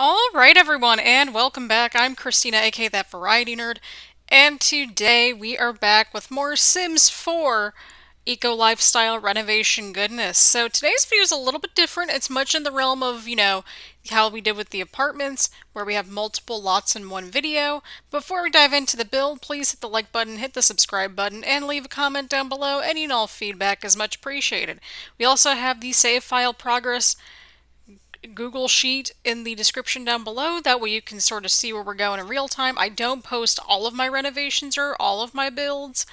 Alright everyone, and welcome back. I'm Christina, aka ThatVarietyNerd, and today we are back with more Sims 4 eco lifestyle renovation goodness. So today's video is a little bit different. It's much in the realm of, how we did with the apartments, where we have multiple lots in one video. Before we dive into the build, please hit the like button, hit the subscribe button, and leave a comment down below. Any and all feedback is much appreciated. We also have the save file progress Google Sheet in the description down below. That way you can sort of see where we're going in real time. I don't post all of my renovations or all of my builds.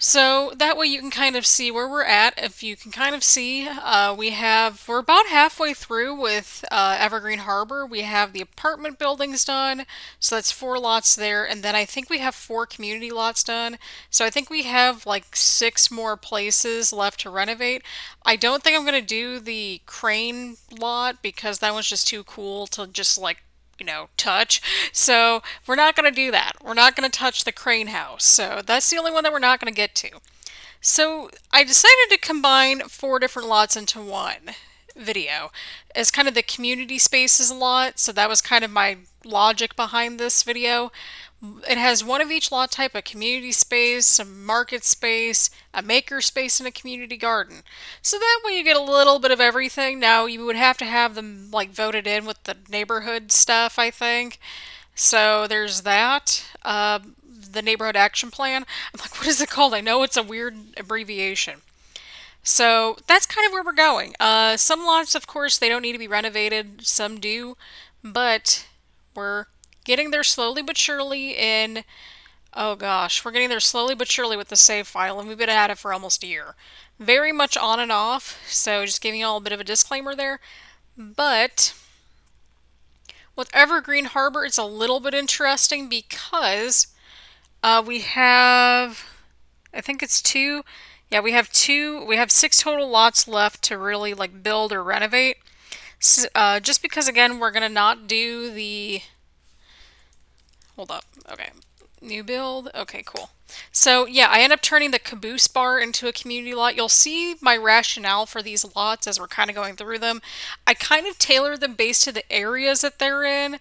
So that way you can kind of see where we're at. If you can kind of see, we're about halfway through with Evergreen Harbor. We have the apartment buildings done, so that's 4 lots there, and then I think we have 4 community lots done. So I think we have like 6 more places left to renovate. I don't think I'm gonna do the crane lot because that one's just too cool to just touch. So we're not going to do that. We're not going to touch the crane house. So that's the only one that we're not going to get to. So I decided to combine 4 different lots into one video as kind of the community spaces lot. So that was kind of my logic behind this video. It has one of each lot type, a community space, a market space, a maker space, and a community garden. So that way you get a little bit of everything. Now you would have to have them like voted in with the neighborhood stuff, I think. So there's that. The neighborhood action plan. I'm like, what is it called? I know it's a weird abbreviation. So that's kind of where we're going. Some lots, of course, they don't need to be renovated. Some do, but we're getting there slowly but surely in, oh gosh, we're getting there slowly but surely with the save file, and we've been at it for almost a year. Very much on and off, so just giving you all a bit of a disclaimer there. But with Evergreen Harbor, it's a little bit interesting because we have, I think it's two. Yeah, we have two. We have 6 total lots left to really like build or renovate. Just because again, we're gonna not do the. Hold up. Okay, new build. Okay, cool. So yeah, I end up turning the caboose bar into a community lot. You'll see my rationale for these lots as we're kind of going through them. I kind of tailor them based to the areas that they're in.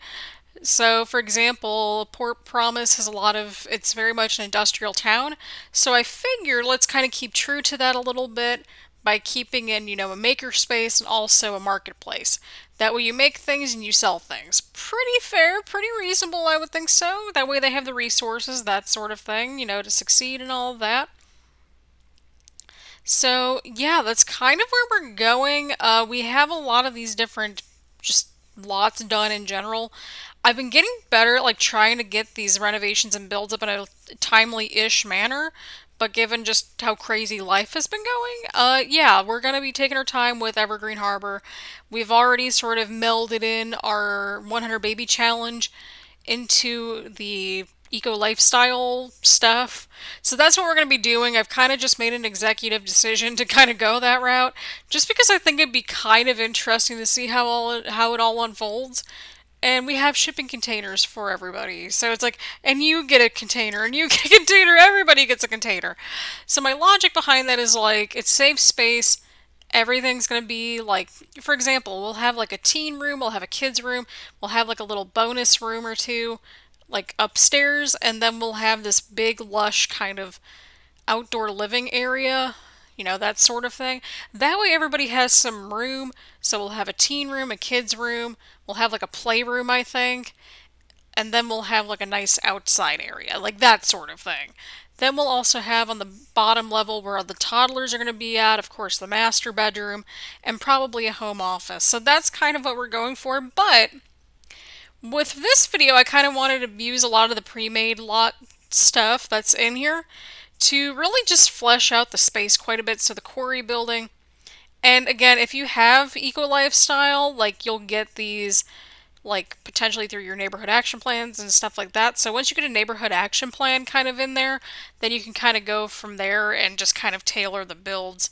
So, for example, Port Promise has a lot of, it's very much an industrial town. So I figured let's kind of keep true to that a little bit by keeping in, a maker space and also a marketplace. That way you make things and you sell things. Pretty fair, pretty reasonable, I would think so. That way they have the resources, that sort of thing, to succeed and all of that. So, yeah, that's kind of where we're going. We have a lot of these different just lots done in general. I've been getting better at like trying to get these renovations and builds up in a timely-ish manner, but given just how crazy life has been going, yeah, we're gonna be taking our time with Evergreen Harbor. We've already sort of melded in our 100 baby challenge into the eco lifestyle stuff. So that's what we're going to be doing. I've kind of just made an executive decision to kind of go that route just because I think it'd be kind of interesting to see how it all unfolds. And we have shipping containers for everybody. So it's like, and you get a container, and you get a container, everybody gets a container. So my logic behind that is like, it saves space. Everything's going to be like, for example, we'll have like a teen room, we'll have a kids room, we'll have like a little bonus room or two, like upstairs, and then we'll have this big, lush kind of outdoor living area, that sort of thing. That way everybody has some room. So we'll have a teen room, a kids room, we'll have like a playroom, I think, and then we'll have like a nice outside area, like that sort of thing. Then we'll also have on the bottom level where the toddlers are going to be at, of course, the master bedroom, and probably a home office. So that's kind of what we're going for. But with this video, I kind of wanted to use a lot of the pre-made lot stuff that's in here to really just flesh out the space quite a bit. So the quarry building, and again, if you have eco lifestyle, like you'll get these like potentially through your neighborhood action plans and stuff like that. So once you get a neighborhood action plan kind of in there, then you can kind of go from there and just kind of tailor the builds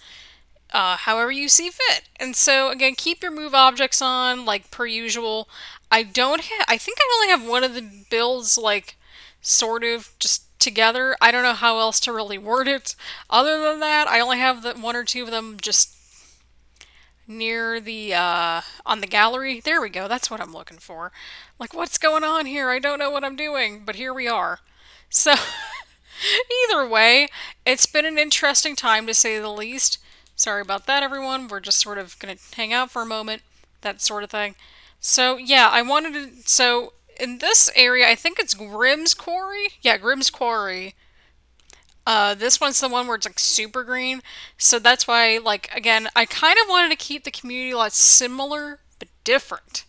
however you see fit. And so again, keep your move objects on like per usual. I think I only have one of the builds like sort of just together. I don't know how else to really word it. Other than that, I only have the one or two of them just near the on the gallery. There we go. That's what I'm looking for. Like, what's going on here? I don't know what I'm doing, but here we are. So, either way, it's been an interesting time to say the least. Sorry about that, everyone. We're just sort of going to hang out for a moment, that sort of thing. So, yeah, I wanted to. So, in this area, I think it's Grimm's Quarry. Yeah, Grimm's Quarry. This one's the one where it's like super green. So that's why, like, again, I kind of wanted to keep the community lot similar but different.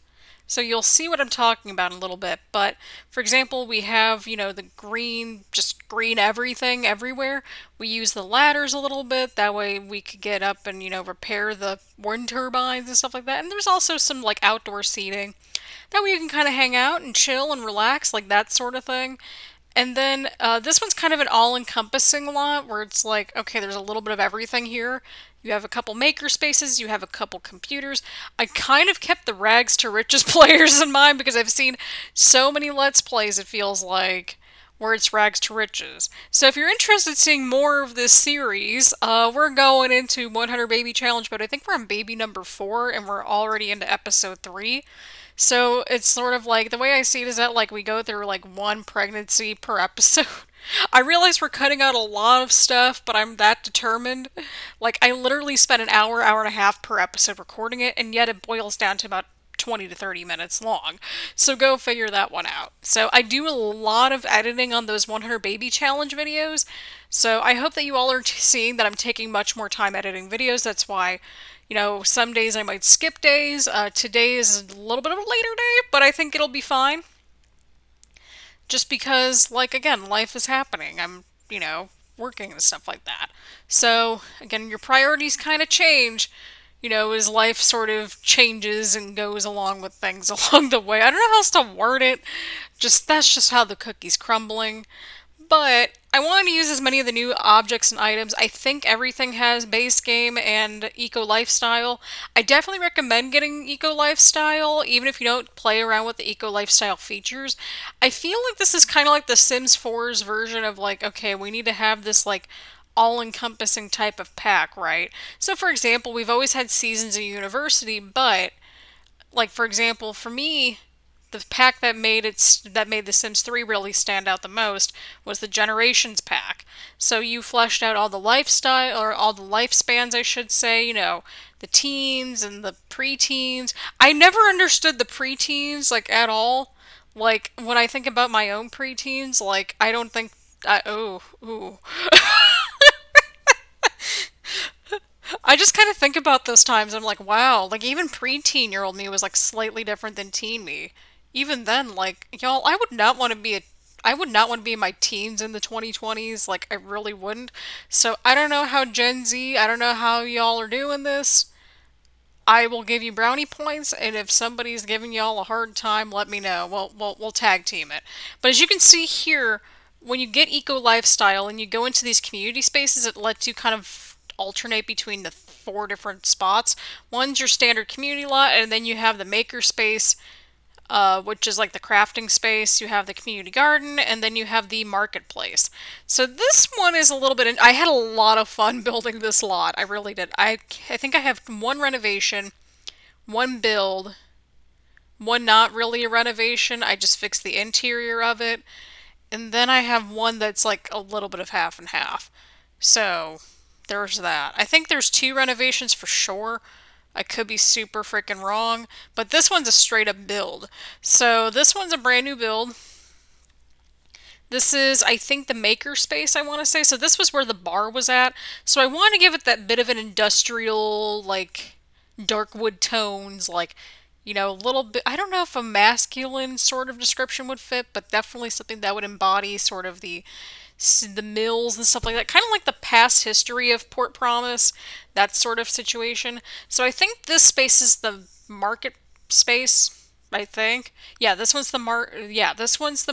So you'll see what I'm talking about in a little bit. But for example, we have, the green, just green everything everywhere. We use the ladders a little bit. That way we could get up and, repair the wind turbines and stuff like that. And there's also some like outdoor seating. That way you can kind of hang out and chill and relax, like that sort of thing. And then this one's kind of an all-encompassing lot where it's like, okay, there's a little bit of everything here. You have a couple maker spaces, you have a couple computers. I kind of kept the rags to riches players in mind because I've seen so many Let's Plays, it feels like, where it's rags to riches. So if you're interested in seeing more of this series, we're going into 100 Baby Challenge, but I think we're on baby number 4 and we're already into episode 3. So it's sort of like the way I see it is that like we go through like one pregnancy per episode. I realize we're cutting out a lot of stuff, but I'm that determined. Like I literally spent an hour, hour and a half per episode recording it, and yet it boils down to about 20 to 30 minutes long. So go figure that one out. So I do a lot of editing on those 100 Baby Challenge videos. So I hope that you all are seeing that I'm taking much more time editing videos. That's why some days I might skip days. Today is a little bit of a later day, but I think it'll be fine. Just because, like, again, life is happening. I'm, working and stuff like that. So, again, your priorities kind of change, as life sort of changes and goes along with things along the way. I don't know how else to word it. That's just how the cookie's crumbling. But I wanted to use as many of the new objects and items. I think everything has base game and eco lifestyle. I definitely recommend getting eco lifestyle, even if you don't play around with the eco lifestyle features. I feel like this is kind of like the Sims 4's version of like, okay, we need to have this like all-encompassing type of pack, right? So for example, we've always had seasons of university, but like for example, for me, the pack that made The Sims 3 really stand out the most was the Generations pack. So you fleshed out all the lifestyle or all the lifespans, I should say, the teens and the preteens. I never understood the preteens like at all. Like when I think about my own preteens, like I don't think ooh. I just kind of think about those times. I'm like, wow, like even preteen-year-old me was like slightly different than teen me. Even then, like, y'all, I would not want to be in my teens in the 2020s. Like, I really wouldn't. So I don't know how Gen Z, I don't know how y'all are doing this. I will give you brownie points, and if somebody's giving y'all a hard time, let me know. We'll tag team it. But as you can see here, when you get eco lifestyle and you go into these community spaces, it lets you kind of alternate between the 4 different spots. One's your standard community lot, and then you have the maker space, which is like the crafting space. You have the community garden, and then you have the marketplace. So this one is a little bit. I had a lot of fun building this lot. I really did. I think I have one renovation, one build, one not really a renovation. I just fixed the interior of it, and then I have one that's like a little bit of half and half. So there's that. I think there's 2 renovations for sure. I could be super freaking wrong, but this one's a straight up build. So this one's a brand new build. This is, I think, the maker space, I want to say. So this was where the bar was at. So I want to give it that bit of an industrial, like, dark wood tones, like, a little bit, I don't know if a masculine sort of description would fit, but definitely something that would embody sort of the mills and stuff like that, kind of like the past history of Port Promise, that sort of situation. So I think this space is the market space, I think. Yeah, this one's the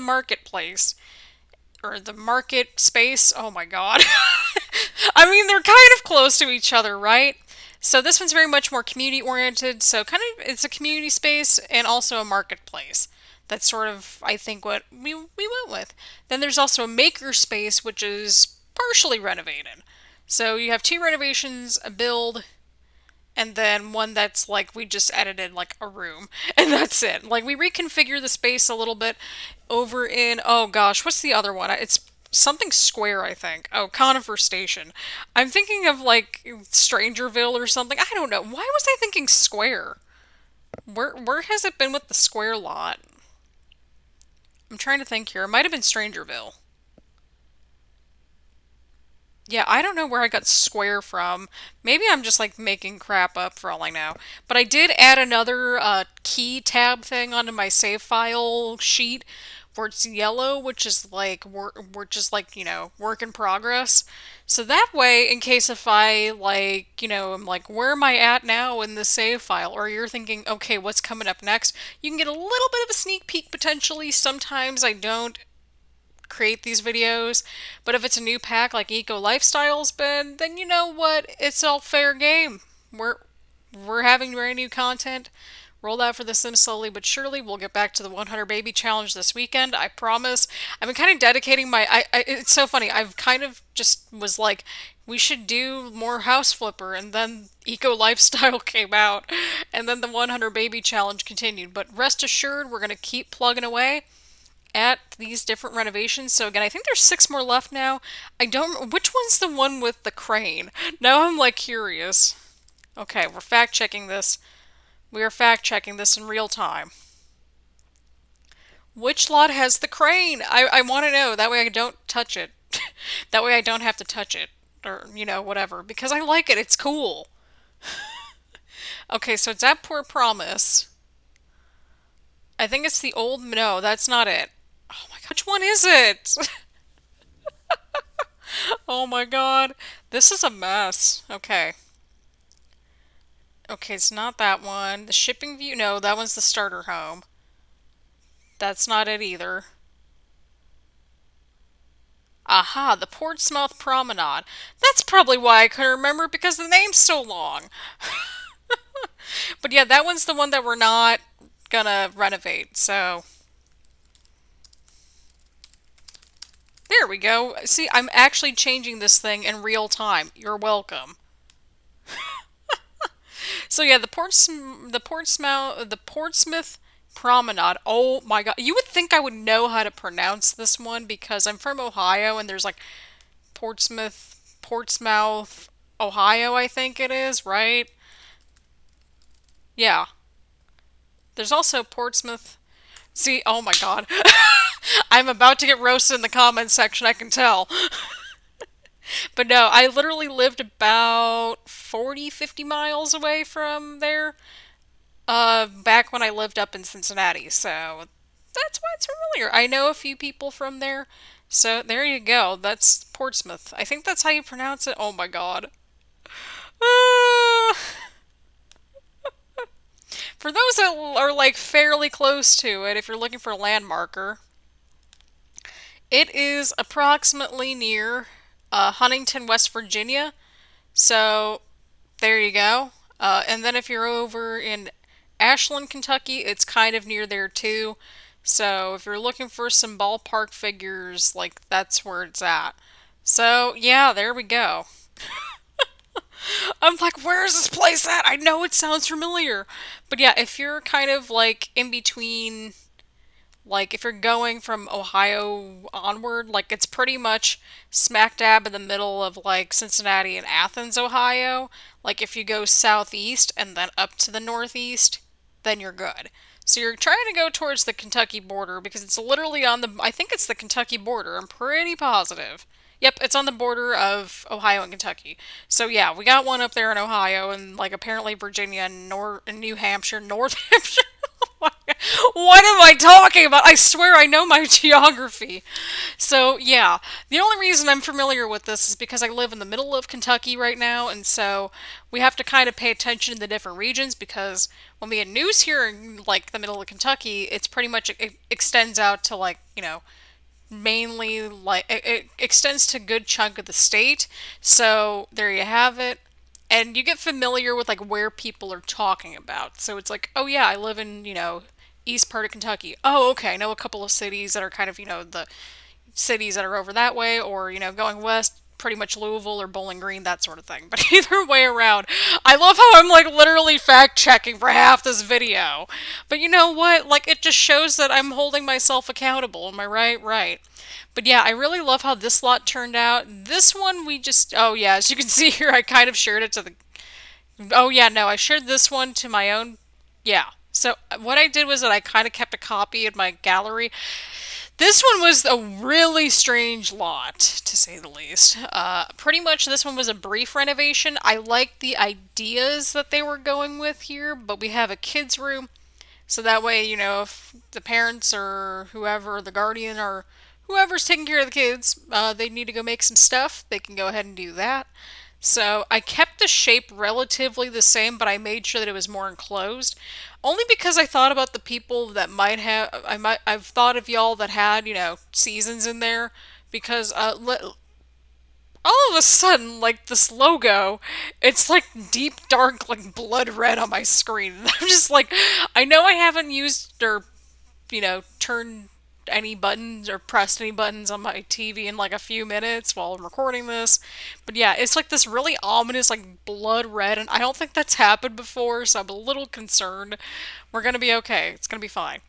marketplace or the market space. Oh my god. I mean, they're kind of close to each other, right? So this one's very much more community oriented. So kind of it's a community space and also a marketplace. That's sort of, I think, what we went with. Then there's also a maker space, which is partially renovated. So you have 2 renovations, a build, and then one that's like we just edited like a room and that's it. Like we reconfigure the space a little bit over in oh gosh, what's the other one? It's something square, I think. Oh, Conifer Station. I'm thinking of like Strangerville or something. I don't know. Why was I thinking square? Where has it been with the square lot? I'm trying to think here. It might have been Strangerville. Yeah, I don't know where I got square from. Maybe I'm just like making crap up for all I know. But I did add another key tab thing onto my save file sheet where it's yellow, which is like which is like, work in progress. So that way, in case if I like, I'm like, where am I at now in the save file? Or you're thinking, okay, what's coming up next? You can get a little bit of a sneak peek potentially. Sometimes I don't create these videos. But if it's a new pack like Eco Lifestyle's been, then you know what? It's all fair game. We're having brand new content rolled out for The Sims slowly but surely. We'll get back to the 100 baby challenge this weekend. I promise. I've been kind of dedicating my. It's so funny. I've kind of just was like, we should do more House Flipper, and then Eco Lifestyle came out, and then the 100 baby challenge continued. But rest assured, we're gonna keep plugging away at these different renovations. So again, I think there's 6 more left now. I don't which one's the one with the crane? Now I'm like curious. Okay, we're fact checking this. We are fact checking this in real time. Which lot has the crane? I want to know. That way I don't touch it. That way I don't have to touch it. Or, whatever. Because I like it. It's cool. Okay, so it's at Poor Promise. I think it's the old. No, that's not it. Oh my god, which one is it? Oh my god. This is a mess. Okay. Okay, it's not that one. The shipping view? No, that one's the starter home. That's not it either. Aha, the Portsmouth Promenade. That's probably why I couldn't remember because the name's so long. But yeah, that one's the one that we're not gonna renovate, so. There we go. See, I'm actually changing this thing in real time. You're welcome. So yeah, the Portsmouth Promenade. Oh my god. You would think I would know how to pronounce this one because I'm from Ohio and there's like Portsmouth, Ohio, I think it is, right? Yeah. There's also Portsmouth. See, oh my god. I'm about to get roasted in the comments section, I can tell. But no, I literally lived about 40, 50 miles away from there. Back when I lived up in Cincinnati, so that's why it's familiar. I know a few people from there, so there you go. That's Portsmouth. I think that's how you pronounce it. Oh my god. Uh, for those that are like fairly close to it, if you're looking for a landmarker, it is approximately near Huntington, West Virginia. So there you go. And then if you're over in Ashland, Kentucky, it's kind of near there too. So if you're looking for some ballpark figures, like that's where it's at. So yeah, there we go. I'm like, where is this place at? I know it sounds familiar. But yeah, if you're kind of like in between, like if you're going from Ohio onward, like it's pretty much smack dab in the middle of like Cincinnati and Athens, Ohio. Like if you go southeast and then up to the northeast, then you're good. So you're trying to go towards the Kentucky border because it's literally on the, I think it's the Kentucky border. I'm pretty positive. Yep, it's on the border of Ohio and Kentucky. So yeah, we got one up there in Ohio and like apparently Virginia and New Hampshire, North Hampshire. What am I talking about? I swear I know my geography. So, yeah. The only reason I'm familiar with this is because I live in the middle of Kentucky right now, and so we have to kind of pay attention to the different regions because when we get news here in, like, the middle of Kentucky, it's pretty much, it extends out to, like, mainly, like, it extends to a good chunk of the state. So, there you have it. And you get familiar with like where people are talking about. So it's like, oh yeah, I live in, east part of Kentucky. Oh, okay, I know a couple of cities that are kind of, the cities that are over that way or, going west. pretty much Louisville or Bowling Green, that sort of thing. But either way around, I love how I'm like literally fact checking for half this video. But you know what? Like it just shows that I'm holding myself accountable. Am I right? Right. But yeah, I really love how this lot turned out. This one we just, oh yeah, as you can see here, I kind of shared it to the, oh yeah, no, I shared this one to my own, yeah. So what I did was that I kind of kept a copy in my gallery. This one was a really strange lot, to say the least. Pretty much this one was a brief renovation. I like the ideas that they were going with here, but we have a kids' room, so that way, you know, if the parents or whoever, the guardian or whoever's taking care of the kids, they need to go make some stuff, they can go ahead and do that. So I kept the shape relatively the same, but I made sure that it was more enclosed. Only because I thought about the people that might have, I've thought of y'all that had, you know, seasons in there. Because all of a sudden, like this logo, it's like deep dark, like blood red on my screen. I'm just like, I know I haven't used or, you know, turned any buttons or pressed any buttons on my TV in like a few minutes while I'm recording this. But yeah, it's like this really ominous, like blood red, and I don't think that's happened before, so I'm a little concerned. We're gonna be okay. It's gonna be fine.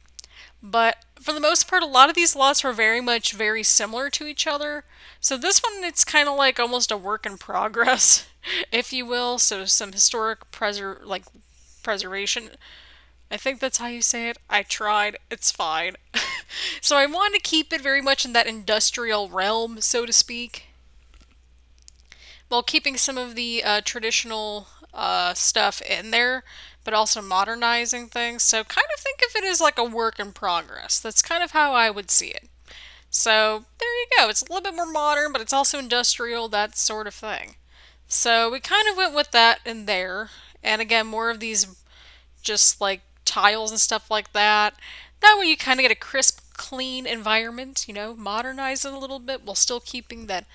But for the most part, a lot of these lots were very much very similar to each other. So this one, it's kind of like almost a work in progress, if you will. So some historic preservation. I think that's how you say it. I tried. It's fine. So I wanted to keep it very much in that industrial realm, so to speak, while keeping some of the traditional stuff in there, but also modernizing things. So kind of think of it as like a work in progress. That's kind of how I would see it. So there you go. It's a little bit more modern, but it's also industrial, that sort of thing. So we kind of went with that in there. And again, more of these just like tiles and stuff like that. That way you kind of get a crisp, clean environment, you know, modernize it a little bit while still keeping that,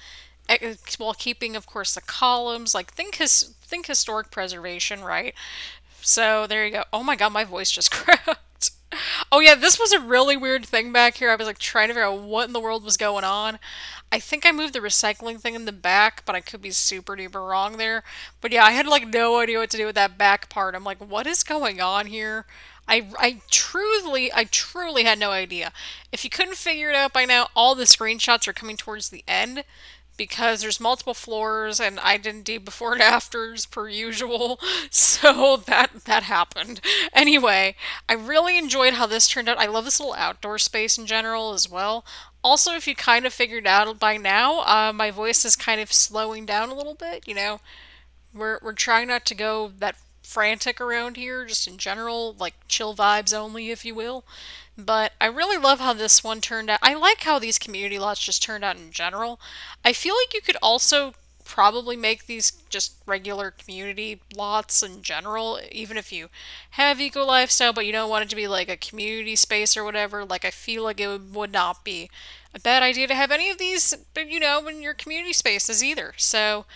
while keeping, of course, the columns. Like think historic preservation, right? So there you go. Oh my god, my voice just cracked. Oh yeah, this was a really weird thing back here. I was like trying to figure out what in the world was going on. I think I moved the recycling thing in the back, but I could be super duper wrong there. But yeah, I had like no idea what to do with that back part. I'm like, what is going on here? I truly had no idea. If you couldn't figure it out by now, all the screenshots are coming towards the end because there's multiple floors and I didn't do before and afters per usual. So that happened. Anyway, I really enjoyed how this turned out. I love this little outdoor space in general as well. Also, if you kind of figured out by now, my voice is kind of slowing down a little bit. You know, we're trying not to go that frantic around here, just in general, like chill vibes only, if you will. But I really love how this one turned out. I like how these community lots just turned out in general. I feel like you could also probably make these just regular community lots in general, even if you have eco lifestyle, but you don't want it to be like a community space or whatever. Like, I feel like it would not be a bad idea to have any of these, you know, in your community spaces either. So,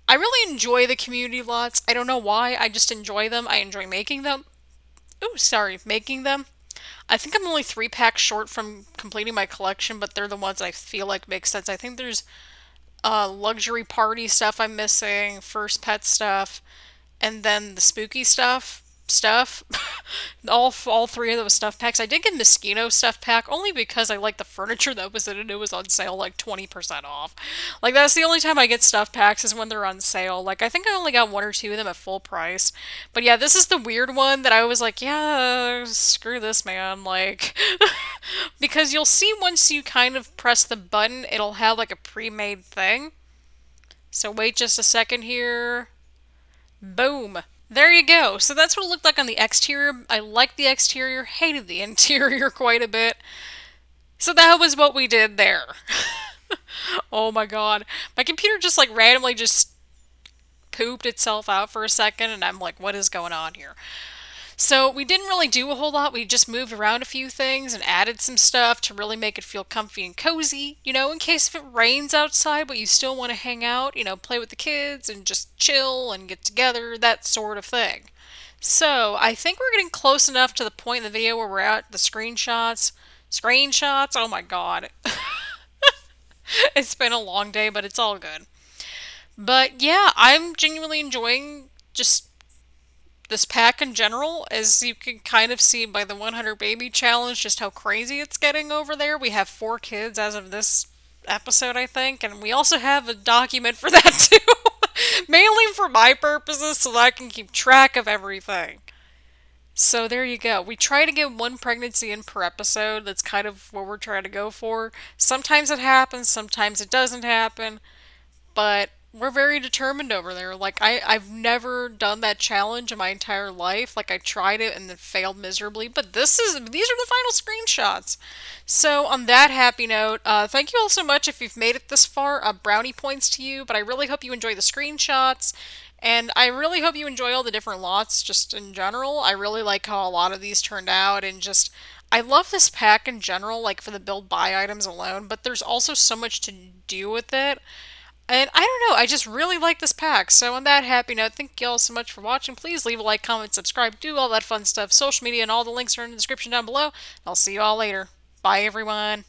I really enjoy the community lots. I don't know why, I just enjoy them. I enjoy making them. Ooh, sorry, making them. I think I'm only 3 packs short from completing my collection, but they're the ones I feel like make sense. I think there's luxury party stuff I'm missing, first pet stuff, and then the spooky stuff. All three of those stuff packs. I did get mosquito stuff pack only because I like the furniture that was in it. It was on sale like 20% off. Like that's the only time I get stuff packs is when they're on sale. Like I think I only got one or two of them at full price. But yeah, this is the weird one that I was like, yeah, screw this, man. Like because you'll see once you kind of press the button, it'll have like a pre-made thing. So wait just a second here. Boom. There you go. So that's what it looked like on the exterior. I liked the exterior, hated the interior quite a bit. So that was what we did there. Oh my god. My computer just like randomly just pooped itself out for a second and I'm like, what is going on here? So we didn't really do a whole lot. We just moved around a few things and added some stuff to really make it feel comfy and cozy, you know, in case if it rains outside, but you still want to hang out, you know, play with the kids and just chill and get together, that sort of thing. So I think we're getting close enough to the point in the video where we're at the screenshots. Screenshots? Oh my god. It's been a long day, but it's all good. But yeah, I'm genuinely enjoying just this pack in general, as you can kind of see by the 100 baby challenge, just how crazy it's getting over there. We have 4 kids as of this episode, I think, and we also have a document for that too. Mainly for my purposes, so that I can keep track of everything. So there you go. We try to get one pregnancy in per episode. That's kind of what we're trying to go for. Sometimes it happens, sometimes it doesn't happen, but we're very determined over there. Like I've never done that challenge in my entire life. Like I tried it and then failed miserably. But these are the final screenshots. So on that happy note, thank you all so much if you've made it this far. Brownie points to you. But I really hope you enjoy the screenshots. And I really hope you enjoy all the different lots just in general. I really like how a lot of these turned out and just I love this pack in general, like for the build buy items alone, but there's also so much to do with it. And I don't know, I just really like this pack. So on that happy note, thank you all so much for watching. Please leave a like, comment, subscribe, do all that fun stuff. Social media and all the links are in the description down below. I'll see you all later. Bye everyone.